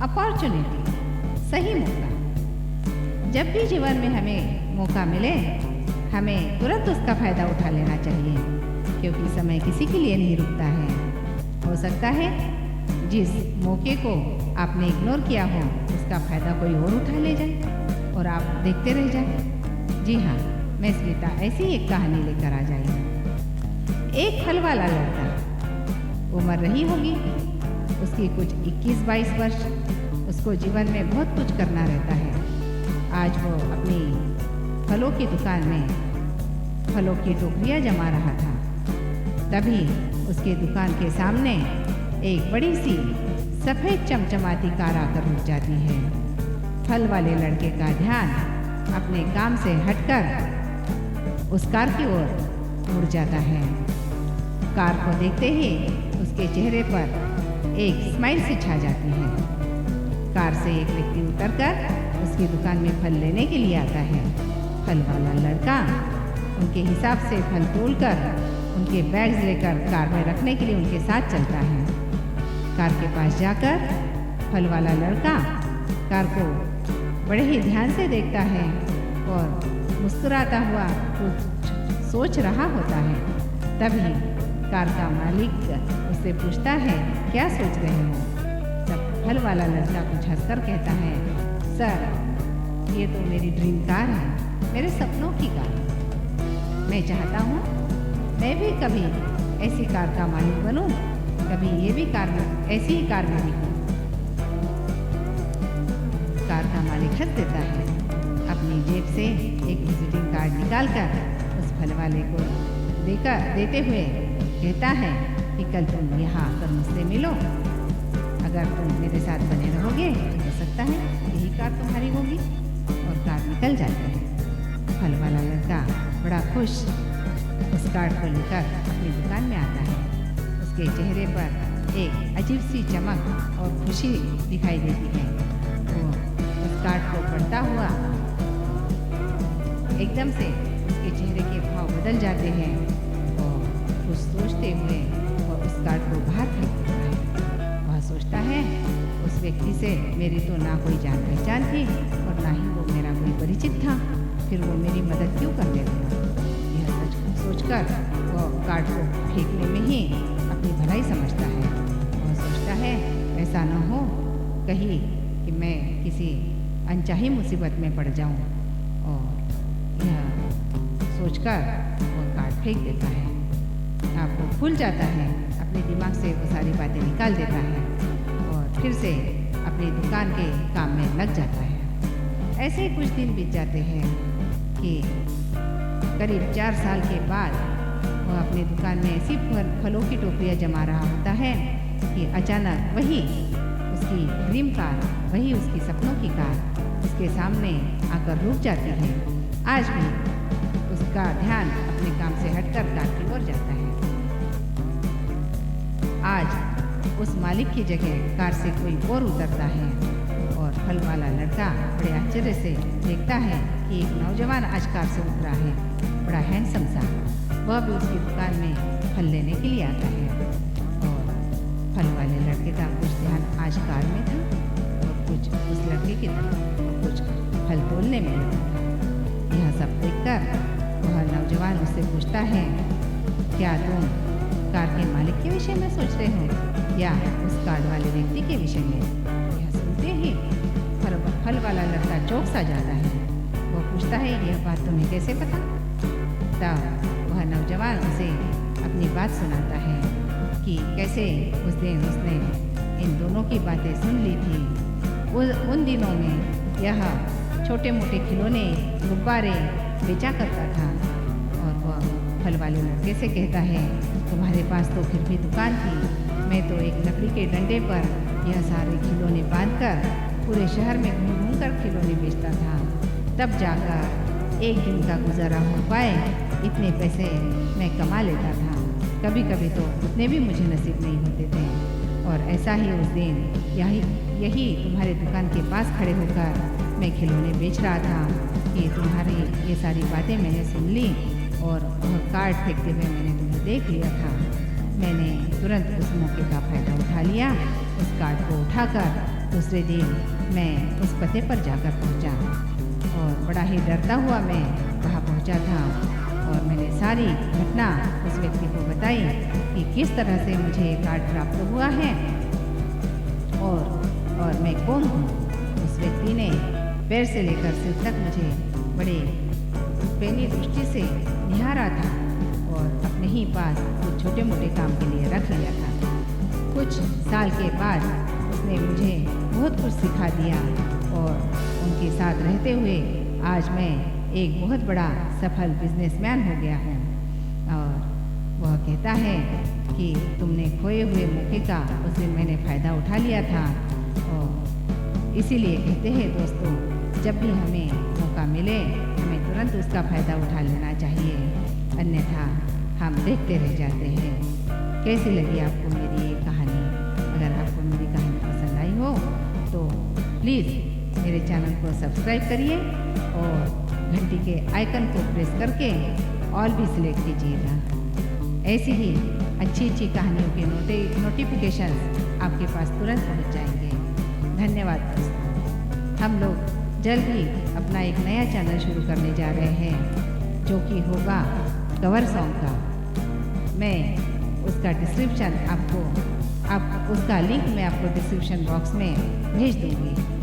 Opportunity, सही मौका। जब भी जीवन में हमें मौका मिले, हमें तुरंत उसका फ़ायदा उठा लेना चाहिए, क्योंकि समय किसी के लिए नहीं रुकता है। हो सकता है जिस मौके को आपने इग्नोर किया हो, उसका फ़ायदा कोई और उठा ले जाए और आप देखते रह जाए। जी हाँ, मैं स्मिता ऐसी एक कहानी लेकर आ जाई हूँ। एक फल वाला लड़का, उम्र रही होगी उसकी कुछ 21-22 वर्ष। उसको जीवन में बहुत कुछ करना रहता है। आज वो अपनी फलों की दुकान में फलों की टोकरियाँ जमा रहा था। तभी उसके दुकान के सामने एक बड़ी सी सफ़ेद चमचमाती कार आकर रुक जाती है। फल वाले लड़के का ध्यान अपने काम से हटकर उस कार की ओर मुड़ जाता है। कार को देखते ही उसके चेहरे पर एक स्माइल सी छा जाती है। कार से एक व्यक्ति उतरकर उसकी दुकान में फल लेने के लिए आता है। फल वाला लड़का उनके हिसाब से फल तोलकर उनके बैग्स लेकर कार में रखने के लिए उनके साथ चलता है। कार के पास जाकर फल वाला लड़का कार को बड़े ही ध्यान से देखता है और मुस्कुराता हुआ कुछ सोच रहा होता है। तभी कार का मालिक उससे पूछता है, क्या सोच रहे हो? तब फल वाला लड़का कुछ हंसकर कहता है, सर, ये तो मेरी ड्रीम कार है, मेरे सपनों की कार। मैं चाहता हूँ मैं भी कभी ऐसी कार का मालिक बनूं, कभी ये भी कार में ऐसी ही कार में बिकूं। कार का मालिक हंस देता है। अपनी जेब से एक विजिटिंग कार्ड निकालकर उस फल वाले को देते हुए कहता है कि कल तुम यहाँ आकर मुझसे मिलो। अगर तुम मेरे साथ बने रहोगे तो हो सकता है यही कार तुम्हारी होगी। और कार निकल जाती है। फल वाला लड़का बड़ा खुश उस कार्ड को लेकर अपनी दुकान में आता है। उसके चेहरे पर एक अजीब सी चमक और खुशी दिखाई देती है। वो उस कार्ड को पढ़ता हुआ एकदम से उसके चेहरे के भाव बदल जाते हैं और कुछ सोचते हुए वह उस कार्ड को बाहर फेंक देता है। वह सोचता है, उस व्यक्ति से मेरी तो ना कोई जान पहचान थी और ना ही वो मेरा कोई परिचित था, फिर वो मेरी मदद क्यों कर देगा? यह सोचकर वह कार्ड को फेंकने में ही अपनी भलाई समझता है। वह सोचता है, ऐसा न हो कहीं कि मैं किसी अनचाही मुसीबत में पड़ जाऊं, और यह सोचकर वह कार्ड फेंक देता है। आपको भूल जाता है, अपने दिमाग से वो सारी बातें निकाल देता है और फिर से अपनी दुकान के काम में लग जाता है। ऐसे ही कुछ दिन बीत जाते हैं कि करीब 4 साल के बाद वह अपनी दुकान में ऐसी फलों की टोकरियाँ जमा रहा होता है कि अचानक वही उसकी ड्रीम कार, वही उसकी सपनों की कार उसके सामने आकर रुक जाती है। आज भी उसका ध्यान अपने काम से हटकर कार की ओर जाता है। आज उस मालिक की जगह कार से कोई और उतरता है और फल वाला लड़का बड़े आश्चर्य से देखता है कि एक नौजवान आज कार से उतरा है, बड़ा हैंडसम सा। वह भी उसकी दुकान में फल लेने के लिए आता है और फल वाले लड़के का कुछ ध्यान आज कार में था और कुछ उस लड़के की तरफ और कुछ फल तोलने में लगा था। यह सब देखकर वह नौजवान उससे पूछता है, क्या तुम कार के मालिक के विषय में सोच रहे हो या उस कार्ड वाले व्यक्ति के विषय में? यह सुनते ही फल वाला लड़का चौंक सा जाता है। वो पूछता है, यह बात तुम्हें कैसे पता? तब वह नौजवान उसे अपनी बात सुनाता है कि कैसे उस दिन उसने इन दोनों की बातें सुन ली थी। उन दिनों में यह छोटे मोटे खिलौने, गुब्बारे बेचा करता था और वह फल वाले लड़के से कहता है, तुम्हारे पास तो फिर भी दुकान थी, मैं तो एक लकड़ी के डंडे पर यह सारे खिलौने बांधकर पूरे शहर में घूम घूम कर खिलौने बेचता था। तब जाकर एक दिन का गुजारा हो पाए, इतने पैसे मैं कमा लेता था। कभी कभी तो उतने भी मुझे नसीब नहीं होते थे। और ऐसा ही उस दिन यही तुम्हारे दुकान के पास खड़े होकर मैं खिलौने बेच रहा था कि तुम्हारी ये सारी बातें मैंने सुन ली और वह कार्ड फेंकते हुए मैंने तुम्हें देख लिया था। मैंने तुरंत उस मौके का फ़ायदा उठा लिया, उस कार्ड को उठाकर दूसरे दिन मैं उस पते पर जाकर पहुंचा और बड़ा ही डरता हुआ मैं वहां पहुंचा था और मैंने सारी घटना उस व्यक्ति को बताई कि किस तरह से मुझे ये कार्ड प्राप्त हुआ है और मैं कौन हूँ। उस व्यक्ति ने पैर से लेकर सिर तक मुझे बड़े पैनी दृष्टि से निहारा था और अपने ही पास कुछ छोटे मोटे काम के लिए रख लिया था। कुछ साल के बाद उसने मुझे बहुत कुछ सिखा दिया और उनके साथ रहते हुए आज मैं एक बहुत बड़ा सफल बिजनेसमैन हो गया हूँ। और वह कहता है कि तुमने खोए हुए मौके का उस दिन मैंने फ़ायदा उठा लिया था और इसीलिए कहते हैं दोस्तों, जब भी हमें मौका मिले हमें तुरंत उसका फ़ायदा उठा लेना चाहिए, अन्यथा हम देखते रह जाते हैं। कैसी लगी आपको मेरी ये कहानी? अगर आपको मेरी कहानी पसंद आई हो तो प्लीज़ मेरे चैनल को सब्सक्राइब करिए और घंटी के आइकन को प्रेस करके ऑल भी सिलेक्ट कीजिएगा। ऐसी ही अच्छी कहानियों के नोटिफिकेशंस आपके पास तुरंत पहुंच जाएंगे। धन्यवाद दोस्तों। हम लोग जल्द ही अपना एक नया चैनल शुरू करने जा रहे हैं जो कि होगा कवर सॉन्ग का। मैं उसका डिस्क्रिप्शन उसका लिंक मैं आपको डिस्क्रिप्शन बॉक्स में भेज दूँगी।